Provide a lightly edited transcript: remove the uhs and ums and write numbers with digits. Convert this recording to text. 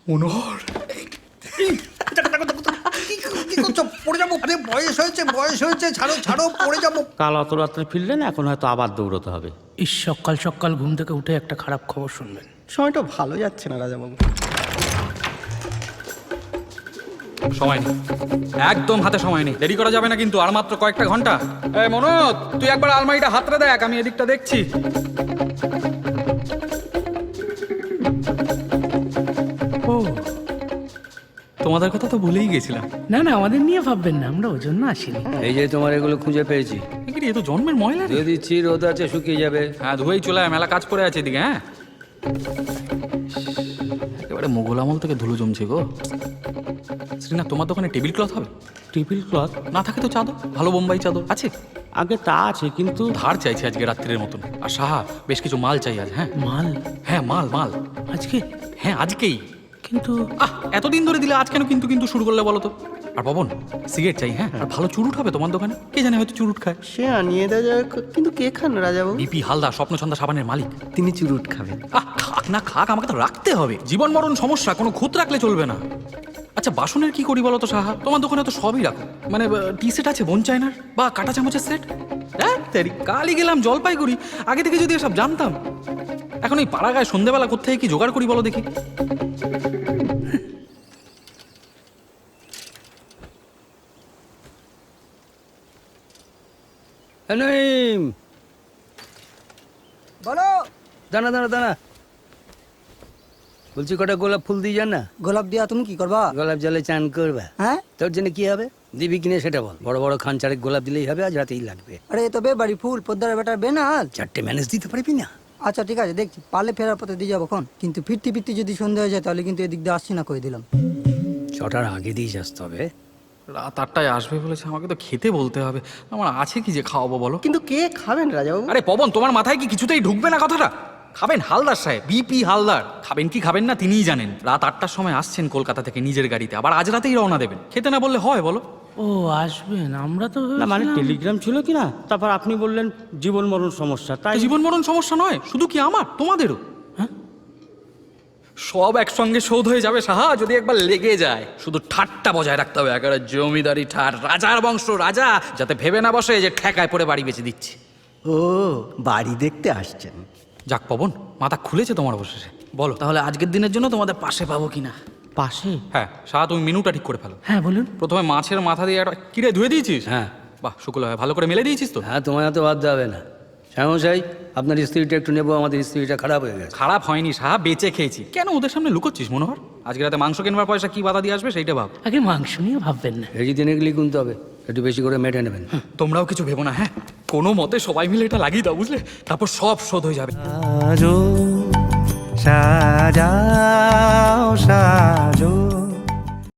মনোহর পড়ে যাবো, বয়স হয়েছে, ছাড়ো পড়ে যাবো। কাল অত রাত্রে ফিরলেন, এখন হয়তো আবার দৌড়তে হবে। সকাল সকাল ঘুম থেকে উঠে একটা খারাপ খবর শুনবেন। সময়টা ভালো যাচ্ছে না রাজাবাবু। সময় নেই, একদম হাতে সময় নেই, দেরি করা যাবে না কিন্তু, আর মাত্র কয়েকটা ঘন্টা। মনোজ, তুই একবার আলমারিটা হাতড়ে দেখ, আমি এদিকটা দেখছি। ও, তোমাদের কথা তো ভুলেই গেছিলাম। না না, আমাদের নিয়ে ভাববেন না, আমরা ওই জন্য আসিনি। এই যে তোমার এগুলো খুঁজে পেয়েছি, এ তো জন্মের ময়লা রে। ধুয়ে দিচ্ছি, রোদ আছে, শুকিয়ে যাবে। হ্যাঁ, ধুয়েই চলে আয়, মেলা কাজ পড়ে আছে এদিকে। হ্যাঁ, একেবারে মোগল আমল থেকে ধুলো জমছে গো। শ্রীনাথ, তোমার দোকানে টেবিল ক্লথ হবে? টেবিল ক্লথ না থাকে তো চাদর, ভালো বোম্বাই চাদর আছে? আগে তা আছে, কিন্তু ধার চাইছি আজকে রাত্রির মতন। আর সাহা, বেশ কিছু মাল চাই আজ। হ্যাঁ মাল? হ্যাঁ, মাল। আজকে? হ্যাঁ, আজকেই। কিন্তু এতদিন ধরে দিলে আজ কেন কিন্তু শুরু করলে বলো তো? আর পবন, সিগারেট চাই। হ্যাঁ, আর ভালো চুরুট হবে তোমার দোকানে। কে জানে, হয়তো চুরুট খায়। সে আনিয়ে দেওয়া যাবে, কিন্তু কে খান রাজাবাবু? বিপি হালদার, স্বপ্নছন্দা সাবানের মালিক। তিনি চুরুট খাবেন। খাক না খাক, আমাকে তো রাখতে হবে। জীবন মরণ সমস্যা, কোনো খুঁত রাখলে চলবে না। আচ্ছা, বাসনের কি করি বলো তো সাহা? তোমার দোকানে তো সবই রাখো, মানে টি সেট আছে, বোন চায়নার, বা কাঁটা চামচের সেট। হ্যাঁ তেরি, কালই গেলাম জলপাইগুড়ি, আগে থেকে যদি এসব জানতাম। এখন এই পাড়া গায়ে সন্ধ্যেবেলা কোথায় কি জোগাড় করি বলো দেখি। নঈম, বলো। দাঁড়া দাঁড়া দাঁড়া, বলছি কটা গোলাপ ফুল দিয়ে যান না। গোলাপ দিয়া তুমি কি করবা? গোলাপ জলে চান করবা? হ্যাঁ, তোর জন্য কি হবে দিবি কিনে সেটা বল। বড় বড় খান চারেক গোলাপ দিলেই হবে, আজ রাতেই লাগবে। আরে এ তো বাড়ি ফুল, পোদ্দার বেটার বেনাল। চারটে ম্যানেজ দিতে পারবি না? আচ্ছা ঠিক আছে, দেখছি, পারলে ফেরার পথে দিয়ে যাবো। কিন্তু ফিরতে যদি সন্ধ্যা হয়ে যায়, তাহলে কিন্তু এদিক দিয়ে আসছি না, কই দিলাম। ছটার আগে দিয়ে আসতে হবে। রাত 8টায় আসবে বলেছে, আমাকে তো খেতে বলতে হবে। আমার আছে কি যে খাওয়াবো বলো? কিন্তু কে খাবেন রাজাবাবু? আরে পবন, তোমার মাথায় কি কিছুতেই ঢুকবে না কথাটা? খাবেন হালদার সাহেব, বিপি হালদার। খাবেন কি খাবেন না তিনিই জানেন। রাত 8টার সময় আসছেন কলকাতা থেকে নিজের গাড়িতে, আবার আজ রাতেই রওনা দেবেন। খেতে না বললে হয় বলো? ও আসবেন, আমরা তো না মানে ভেবেছিলাম- টেলিগ্রাম ছিল কি না, তারপর আপনি বললেন জীবন মরণ সমস্যা, তাই জীবন মরণ সমস্যা নয়, শুধু কি আমার, তোমাদেরও। হ্যাঁ, সব একসঙ্গে শোধ হয়ে যাবে সাহা, যদি একবার লেগে যায়। শুধু ঠাট্টা বজায় রাখতে হবে, একেবারে জমিদারি ঠাট, রাজার বংশ রাজা, যাতে ভেবে না বসে যে ঠেকায় পড়ে বাড়ি বেঁচে দিচ্ছি। ও, বাড়ি দেখতে আসছেন? যাক পবন, মাথা খুলেছে তোমার অবশেষে। বলো তাহলে আজকের দিনের জন্য তোমাদের পাশে পাবো কিনা? পাশে? হ্যাঁ সাহা, তুমি মেনুটা ঠিক করে ফেলো। হ্যাঁ বলুন। প্রথমে মাছের মাথা দিয়ে একটা কিরে ধুয়ে দিয়েছিস? হ্যাঁ। বাহ, শুকলো হয়, ভালো করে মেলে দিয়েছিস তো? হ্যাঁ, তোমার তো বাদ হবে না। শ্যামশাই, আপনার স্ত্রীটা একটু নেবো, আমাদের স্ত্রীটা খারাপ হয়ে গেছে। খারাপ হয়নি সাহা, বেঁচে খেয়েছি। কেন ওদের সামনে লুকোচ্ছিস মনোহর? আজকে রাতে মাংস কেনবার পয়সা কি বাধা দিয়ে আসবে সেইটা ভাব। আগে মাংস নিয়ে ভাববেন না। ভেজি দিনে গেলেই গুনতে হবে, একটু বেশি করে মেটে নেবেন। তোমরাও কিছু ভেবো না। হ্যাঁ, কোনো মতে সবাই মিলে এটা লাগিয়ে দাও, বুঝলে? তারপর সব শোধ হয়ে যাবে। সাজাও সাজাও